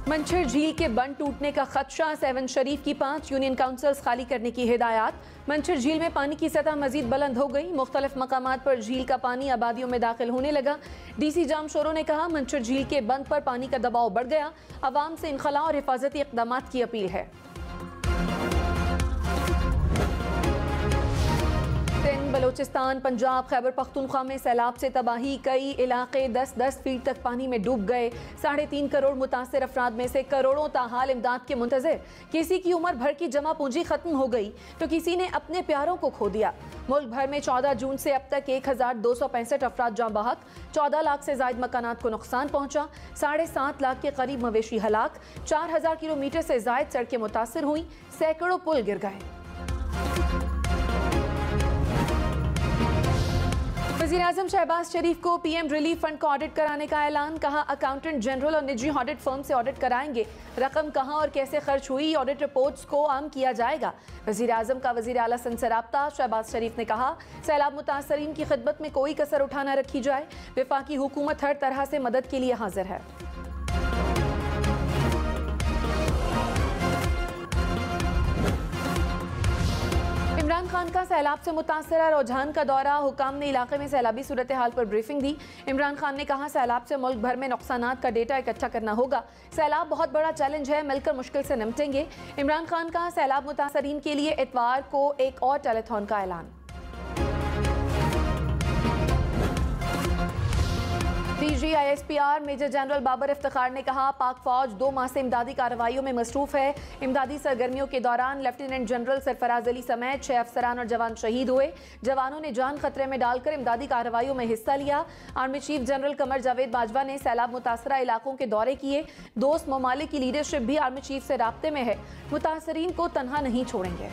मंछर झील के बंद टूटने का खदशा, सेवन शरीफ की 5 यूनियन काउंसिल्स खाली करने की हिदायत। मंछर झील में पानी की सतह मजीद बुलंद हो गई। मुख्तलिफ मकामात पर झील का पानी आबादियों में दाखिल होने लगा। DC जामशोरों ने कहा, मंछर झील के बंद पर पानी का दबाव बढ़ गया। अवाम से इनखला और हिफाजती इक़दाम की अपील है। बलोचिस्तान, पंजाब, खैबर पख्तूनख्वा में सैलाब से तबाही, कई इलाके 10-10 फीट तक पानी में डूब गए। 3.5 करोड़ मुतासिर अफराद में से करोड़ों ताहाल इमदाद के मुंतज़िर। किसी की उम्र भर की जमा पूंजी खत्म हो गई तो किसी ने अपने प्यारों को खो दिया। मुल्क भर में 14 जून से अब तक 1265 अफराद जाँ बहक, 14 लाख से जायद मकानात को नुकसान पहुंचा, 7.5 लाख के करीब मवेशी हलाक, 4000 किलोमीटर से जायद सड़कें मुतासिर हुई, सैकड़ों पुल गिर गए। वज़ीर-ए-आज़म शहबाज शरीफ को PM रिलीफ फंड का ऑडिट कराने का ऐलान। कहा, अकाउंटेंट जनरल और निजी ऑडिट फर्म से ऑडिट कराएंगे। रकम कहां और कैसे खर्च हुई, ऑडिट रिपोर्ट्स को आम किया जाएगा। वज़ीर-ए-आज़म का वज़ीर आला सन से राब्ता शहबाज शरीफ ने कहा, सैलाब मुतासरीन की खिदमत में कोई कसर उठाना रखी जाए। वफाकी हुकूमत हर तरह से मदद के लिए हाजिर है। इमरान खान का सैलाब से मुतासरा रुझान का दौरा। हुकाम ने इलाके में सैलाबी सूरत हाल पर ब्रीफिंग दी। इमरान खान ने कहा, सैलाब से मुल्क भर में नुकसानात का डेटा इकट्ठा करना होगा। सैलाब बहुत बड़ा चैलेंज है, मिलकर मुश्किल से निपटेंगे। इमरान खान का सैलाब मुतासरीन के लिए इतवार को एक और टेलीथॉन का ऐलान। DG ISPR major general Babar Iftikhar ने कहा, पाक फौज 2 माह से इमदादी कार्रवाइयों में मसरूफ है। इमदादी सरगर्मियों के दौरान लेफ्टिनेंट जनरल सरफराज अली समेत 6 अफसरान और जवान शहीद हुए। जवानों ने जान खतरे में डालकर इमदादी कार्रवाइयों में हिस्सा लिया। Army chief general Qamar Javed Bajwa ने सैलाब मुतासरा इलाकों के दौरे किए। दोस्त ममालिक की लीडरशिप भी आर्मी चीफ से राब्ते में है। मुतासरीन को तनहा नहीं छोड़ेंगे।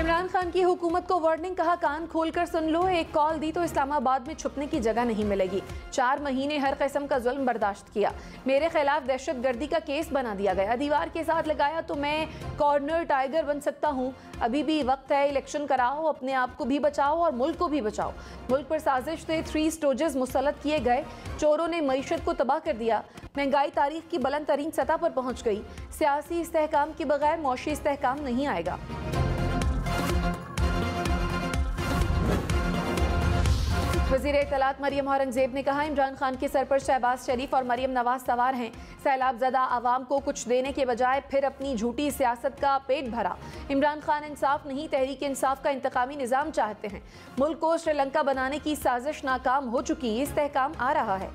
इमरान खान की हुकूमत को वार्निंग। कहा, कान खोलकर सुन लो, एक कॉल दी तो इस्लामाबाद में छुपने की जगह नहीं मिलेगी। 4 महीने हर किस्म का जुल्म बर्दाश्त किया। मेरे खिलाफ दहशतगर्दी का केस बना दिया गया। दीवार के साथ लगाया तो मैं कॉर्नर टाइगर बन सकता हूँ। अभी भी वक्त है, इलेक्शन कराओ, अपने आप को भी बचाओ और मुल्क को भी बचाओ। मुल्क पर साजिश से 3 स्टोरेज मुसल्लत किए गए। चोरों ने मईशत को तबाह कर दिया। महंगाई तारीख की बुलंद तरीन सतह पर पहुँच गई। सियासी इस्तेहकाम के बगैर मौशी इस्तेहकाम नहीं आएगा। वज़ीर इत्तलात मरियम औरंगज़ेब ने कहा, इमरान खान के सर पर शहबाज शरीफ और मरियम नवाज सवार हैं। सैलाबज़दा आवाम को कुछ देने के बजाय फिर अपनी झूठी सियासत का पेट भरा। इमरान खान इंसाफ नहीं, तहरीक इंसाफ का इंतकामी निज़ाम चाहते हैं। मुल्क को श्रीलंका बनाने की साजिश नाकाम हो चुकी, इस्तेहकाम आ रहा है।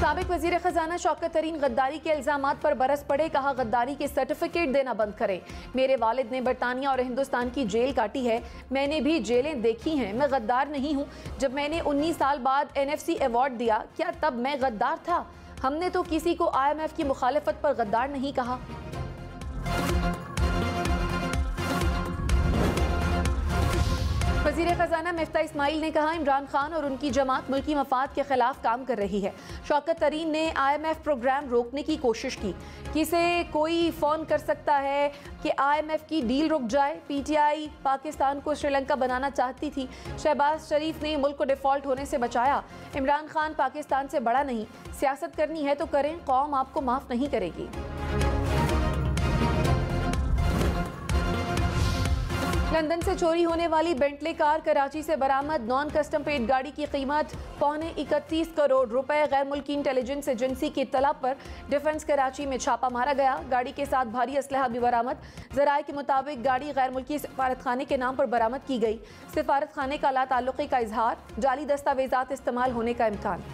साबिक वज़ीर ख़ज़ाना शौकत तरीन गद्दारी के इल्ज़ामात पर बरस पड़े। कहा, गद्दारी के सर्टिफिकेट देना बंद करें। मेरे वालिद ने बरतानिया और हिंदुस्तान की जेल काटी है, मैंने भी जेलें देखी हैं। मैं गद्दार नहीं हूँ। जब मैंने 19 साल बाद NFC अवार्ड दिया, क्या तब मैं गद्दार था? हमने तो किसी को IMF की मुखालिफत पर गद्दार नहीं कहा। वज़ीर ख़ज़ाना मिफ्ता इस्माइल ने कहा, इमरान खान और उनकी जमात मुल्की मफाद के खिलाफ काम कर रही है। शौकत तरीन ने IMF प्रोग्राम रोकने की कोशिश की। किसे कोई फ़ोन कर सकता है कि IMF की डील रुक जाए? PTI पाकिस्तान को श्रीलंका बनाना चाहती थी। शहबाज शरीफ ने मुल्क को डिफ़ॉल्ट होने से बचाया। इमरान खान पाकिस्तान से बड़ा नहीं। सियासत करनी है तो करें, कौम आपको माफ़ नहीं करेगी। लंदन से चोरी होने वाली बेंटले कार कराची से बरामद। नॉन कस्टम पेड गाड़ी की कीमत $31 करोड़। गैर मुल्की इंटेलिजेंस एजेंसी की इत्तला पर डिफेंस कराची में छापा मारा गया। गाड़ी के साथ भारी असलहा भी बरामद। ज़राए के मुताबिक गाड़ी गैर मुल्की सिफारत खाने के नाम पर बरामद की गई। सिफारत खाने का ला ताल्लुक़ी का इजहार, जाली दस्तावेजात इस्तेमाल होने का इम्कान।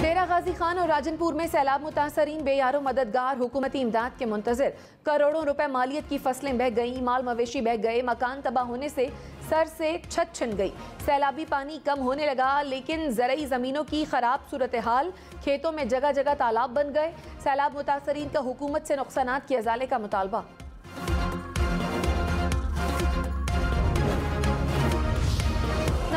डेरा गाजी खान और राजनपुर में सैलाब मुतासरीन बेयारो मददगार, हुकूमती इमदाद के मुंतज़िर। करोड़ों रुपए मालियत की फसलें बह गईं, माल मवेशी बह गए, मकान तबाह होने से सर से छत छिन गई। सैलाबी पानी कम होने लगा, लेकिन ज़रई ज़मीनों की ख़राब सूरत हाल, खेतों में जगह जगह तालाब बन गए। सैलाब मुतासरीन का हुकूमत से नुकसानात के अजाले का मुतालबा।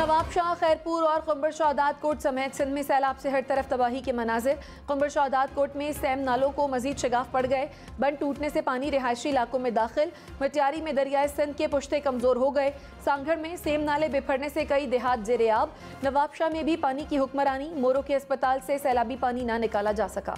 नवाब शाह, खैरपुर और कुंबर शहादात कोट समेत सिंध में सैलाब से हर तरफ तबाही के मनाजिर। कुंबर शहादात कोट में सेम नालों को मजीद शगाफ पड़ गए। बंद टूटने से पानी रिहायशी इलाकों में दाखिल। मटियारी में दरियाए सिंध के पुश्ते कमजोर हो गए। सांगढ़ में सेम नाले बिफरने से कई देहात जेरे आब। नवाब शाह में भी पानी की हुक्मरानी। मोरो के अस्पताल से सैलाबी पानी ना निकाला जा सका।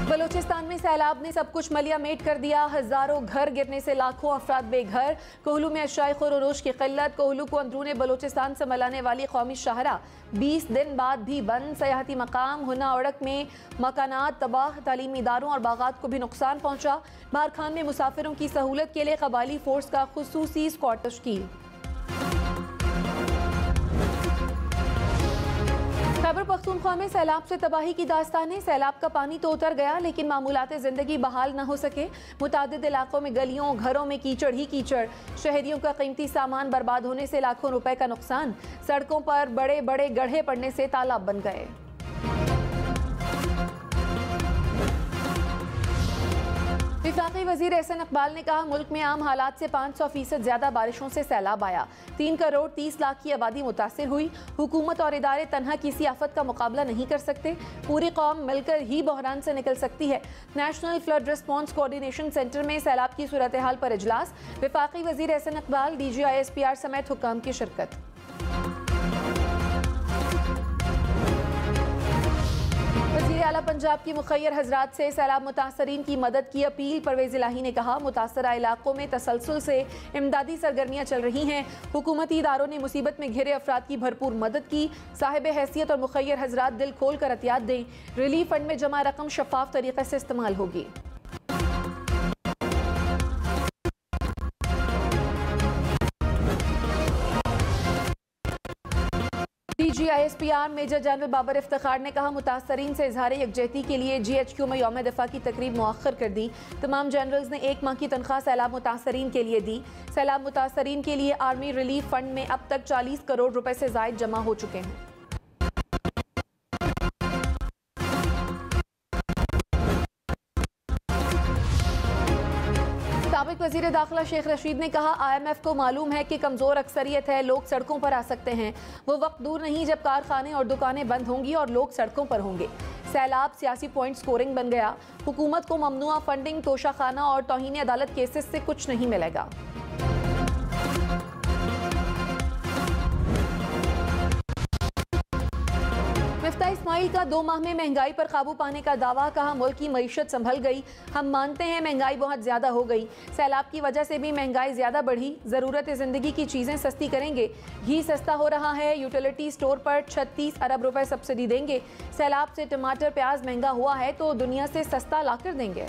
बलूचिस्तान में सैलाब ने सब कुछ मलिया मेट कर दिया। हजारों घर गिरने से लाखों अफराद बेघर। कोहलू में अशाए खुरोश की किल्लत। कोहलू को अंदरूने बलूचिस्तान से मिलाने वाली कौमी शाहरा 20 दिन बाद भी बंद। सयाहती मकाम हुना उड़क में मकानात तबाह। तालीमी इदारों और बागात को भी नुकसान पहुंचा। बारखान में मुसाफिरों की सहूलत के लिए कबायली फोर्स का खुसूसी स्क्वाड तश्कील। खैबर पख्तूनख्वा में सैलाब से तबाही की दास्तानें। सैलाब का पानी तो उतर गया लेकिन मामूलाते ज़िंदगी बहाल न हो सके। मुतादिद इलाकों में गलियों घरों में कीचड़ ही कीचड़। शहरियों का कीमती सामान बर्बाद होने से लाखों रुपए का नुकसान। सड़कों पर बड़े बड़े गड्ढे पड़ने से तालाब बन गए। विफाकी वजीर एहसन इकबाल ने कहा, मुल्क में आम हालात से 500% ज्यादा बारिशों से सैलाब आया। 3 करोड़ 30 लाख की आबादी मुतासिर हुई। हुकूमत और इदारे तन्हा किसी आफत का मुकाबला नहीं कर सकते। पूरी कौम मिलकर ही बहरान से निकल सकती है। National flood response coordination centre में सैलाब की सूरत हाल पर इजलास। विफाकी वजीर एहसन इकबाल, DG ISPR समेत हुक्काम की शिरकत। वज़ीर आला पंजाब की मुखय्यर हजरात से सैलाब मुतासरीन की मदद की अपील। परवेज़ इलाही ने कहा, मुतासरा इलाकों में तसलसल से इमदादी सरगर्मियाँ चल रही हैं। हुकूमती इदारों ने मुसीबत में घिरे अफराद की भरपूर मदद की। साहिब हैसियत और मुखय्यर हजरात दिल खोल कर अतियात दें। रिलीफ फंड में जमा रकम शफाफ तरीके से इस्तेमाल होगी। DG ISPR major general Babar Iftikhar ने कहा, मुतासरीन से इजहार यकजहती के लिए GHQ में यौम दफा की तकरीब मुअख्खर कर दी। तमाम जनरल्स ने 1 माह की तनख्वाह सैलाब मुतासरीन के लिए दी। सैलाब मुतासरीन के लिए आर्मी रिलीफ फंड में अब तक 40 करोड़ रुपए से जायद जमा हो चुके हैं। साबिक वज़ीर दाखिला शेख रशीद ने कहा, IMF को मालूम है कि कमज़ोर अक्सरियत है, लोग सड़कों पर आ सकते हैं। वो वक्त दूर नहीं जब कारखाने और दुकानें बंद होंगी और लोग सड़कों पर होंगे। सैलाब सियासी पॉइंट स्कोरिंग बन गया। हुकूमत को ममनुआ फंडिंग, तोशाखाना और तौहीन अदालत केसेस से कुछ नहीं मिलेगा। मिफ्ता इस्माइल का 2 माह में महंगाई पर काबू पाने का दावा। कहा, मुल्क की मईशत संभल गई। हम मानते हैं महंगाई बहुत ज्यादा हो गई। सैलाब की वजह से भी महंगाई ज्यादा बढ़ी। जरूरत जिंदगी की चीजें सस्ती करेंगे। घी सस्ता हो रहा है। यूटिलिटी स्टोर पर 36 अरब रुपए सब्सिडी देंगे। सैलाब से टमाटर प्याज महंगा हुआ है तो दुनिया से सस्ता लाकर देंगे।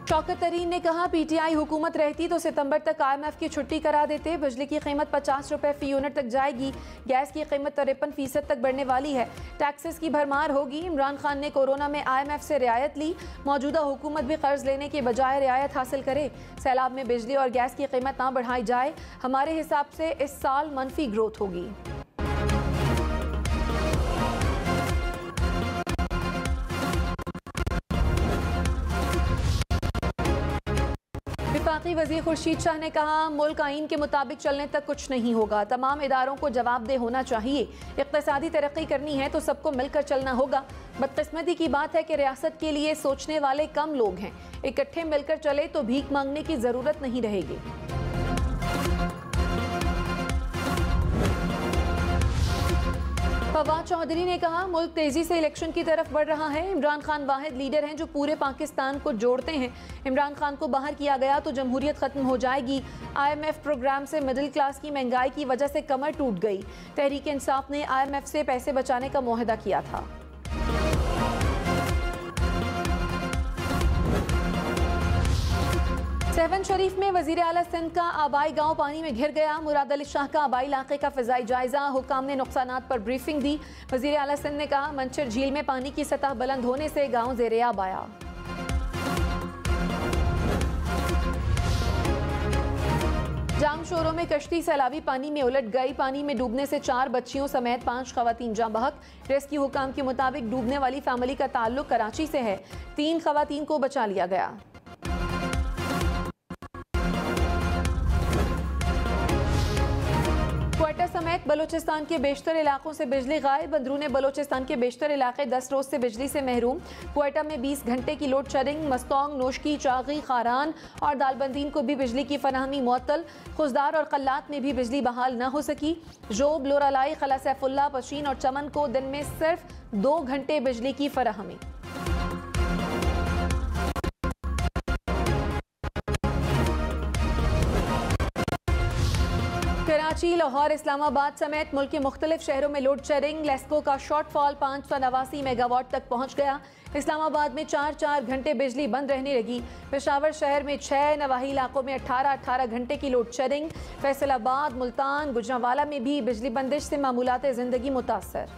शौकत तरीन ने कहा, PTI हुकूमत रहती तो सितंबर तक IMF की छुट्टी करा देते। बिजली की कीमत 50 रुपए फी यूनिट तक जाएगी। गैस की कीमत 53% तक बढ़ने वाली है। टैक्सेस की भरमार होगी। इमरान खान ने कोरोना में IMF से रियायत ली। मौजूदा हुकूमत भी कर्ज लेने के बजाय रियायत हासिल करे। सैलाब में बिजली और गैस की कीमत ना बढ़ाई जाए। हमारे हिसाब से इस साल मनफी ग्रोथ होगी। वफाकी वज़ीर खुर्शीद शाह ने कहा, मुल्क आइन के मुताबिक चलने तक कुछ नहीं होगा। तमाम इदारों को जवाबदेह होना चाहिए। इक़्तिसादी तरक्की करनी है तो सबको मिलकर चलना होगा। बदकिस्मती की बात है कि रियासत के लिए सोचने वाले कम लोग हैं। इकट्ठे मिलकर चले तो भीख मांगने की ज़रूरत नहीं रहेगी। फवाद चौधरी ने कहा, मुल्क तेजी से इलेक्शन की तरफ बढ़ रहा है। इमरान खान वाहिद लीडर हैं जो पूरे पाकिस्तान को जोड़ते हैं। इमरान खान को बाहर किया गया तो जमहूरियत खत्म हो जाएगी। IMF प्रोग्राम से मिडिल क्लास की महंगाई की वजह से कमर टूट गई। तहरीक इंसाफ ने IMF से पैसे बचाने का मुआहदा किया था। सेवन शरीफ में वजीर आला सिंध का आबाई गांव पानी में घिर गया। मुराद अली शाह का आबाई इलाके का फ़िज़ाई जायजा। हुकाम ने नुकसानात पर ब्रीफिंग दी। वजीर आला सिंध ने कहा, मंचर झील में पानी की सतह बुलंद होने से गांव ज़ेर-ए-आब आया। जामशोरों में कश्ती सैलावी पानी में उलट गई। पानी में डूबने से 4 बच्चियों समेत 5 खवातीन जाँ बहक। रेस्क्यू हुकाम के मुताबिक डूबने वाली फैमिली का ताल्लुक कराची से है। 3 खवातीन को बचा लिया गया। क्वेटा समेत बलूचिस्तान के बेशतर इलाकों से बिजली गायब। अंदरूनी बलूचिस्तान के बेशतर इलाके 10 रोज से बिजली से महरूम। क्वेटा में 20 घंटे की लोड शेडिंग। मस्तोंग, नोशकी, चागी, खारान और दालबंदीन को भी बिजली की फराहमी मुअत्तल। खुजदार और कल्लात में भी बिजली बहाल न हो सकी। जोब, लोरालाई, खला सैफुल्ला, पशीन और चमन को दिन में सिर्फ 2 घंटे बिजली की फराहमी। कराची, लाहौर, इस्लामाबाद समेत मुल्क के मुख्तलिफ शहरों में लोड शेडिंग। लेस्को का शॉर्टफॉल 589 मेगावाट तक पहुंच गया। इस्लामाबाद में 4 घंटे बिजली बंद रहने लगी। पेशावर शहर में 6 नवाही इलाकों में 18 घंटे की लोड शेडिंग। फैसलाबाद, मुल्तान, गुजरांवाला में भी बिजली बंदिश से मामूलात जिंदगी मुतासर।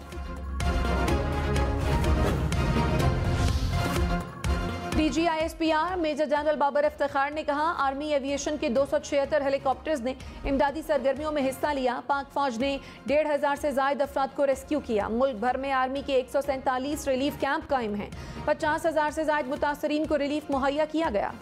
DGISPR major general Babar Iftikhar ने कहा, आर्मी एविएशन के 276 हेलीकॉप्टर्स ने इमदादी सरगर्मियों में हिस्सा लिया। पाक फौज ने 1500 से ज्यादा अफराद को रेस्क्यू किया। मुल्क भर में आर्मी के 147 रिलीफ कैंप कायम हैं। 50,000 से ज्यादा मुतासरीन को रिलीफ मुहैया किया गया।